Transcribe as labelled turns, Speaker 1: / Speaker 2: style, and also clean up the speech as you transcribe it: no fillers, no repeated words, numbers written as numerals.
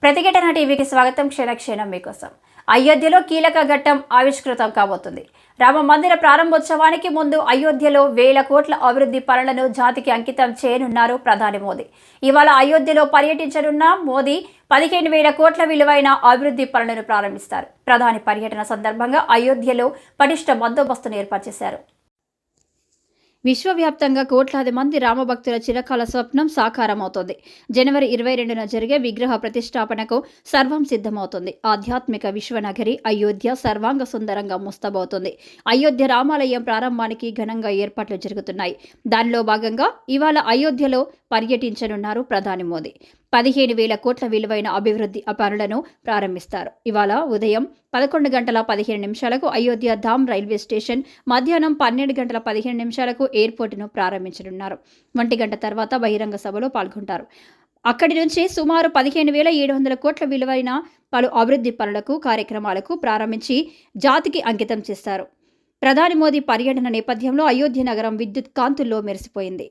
Speaker 1: ప్రతిఘటన టీవీకి స్వాగతం. క్షణక్షణం మీకోసం. అయోధ్యలో కీలక ఘట్టం ఆవిష్కృతం కాబోతుంది. రామ మందిర ప్రారంభోత్సవానికి ముందు అయోధ్యలో 1000 కోట్ల అభివృద్ధి పనులను జాతికి అంకితం చేయనున్నారు ప్రధాని మోదీ. ఇవాళ అయోధ్యలో పర్యటించనున్న మోదీ 15,000 కోట్ల విలువైన అభివృద్ధి పనులను ప్రారంభిస్తారు. ప్రధాని పర్యటన సందర్భంగా అయోధ్యలో పటిష్ట బందోబస్తును ఏర్పాటు చేశారు. విశ్వవ్యాప్తంగా కోట్లాది మంది రామభక్తుల చిరకాల స్వప్నం సాకారమవుతోంది. జనవరి 22న జరిగే విగ్రహ ప్రతిష్టాపనకు సర్వం సిద్ధమవుతుంది. ఆధ్యాత్మిక విశ్వనగరి అయోధ్య సర్వాంగ సుందరంగా ముస్తాబవుతుంది. అయోధ్య రామాలయం ప్రారంభానికి ఘనంగా ఏర్పాట్లు జరుగుతున్నాయి. దానిలో భాగంగా ఇవాళ అయోధ్యలో పర్యటించనున్నారు ప్రధాని మోదీ. 15,000 కోట్ల విలువైన అభివృద్ధి పనులను ప్రారంభిస్తారు. ఇవాళ ఉదయం 11 గంటల 15 నిమిషాలకు అయోధ్య ధామ్ రైల్వే స్టేషన్, మధ్యాహ్నం 12 గంటల 15 నిమిషాలకు ఎయిర్పోర్టును ప్రారంభించనున్నారు. 1 గంట తర్వాత బహిరంగ సభలో పాల్గొంటారు. అక్కడి నుంచి సుమారు 15,700 కోట్ల విలువైన పలు అభివృద్ధి పనులకు కార్యక్రమాలకు ప్రారంభించి జాతికి అంకితం చేస్తారు. ప్రధాని మోదీ పర్యటన నేపథ్యంలో అయోధ్య నగరం విద్యుత్ కాంతుల్లో మెరిసిపోయింది.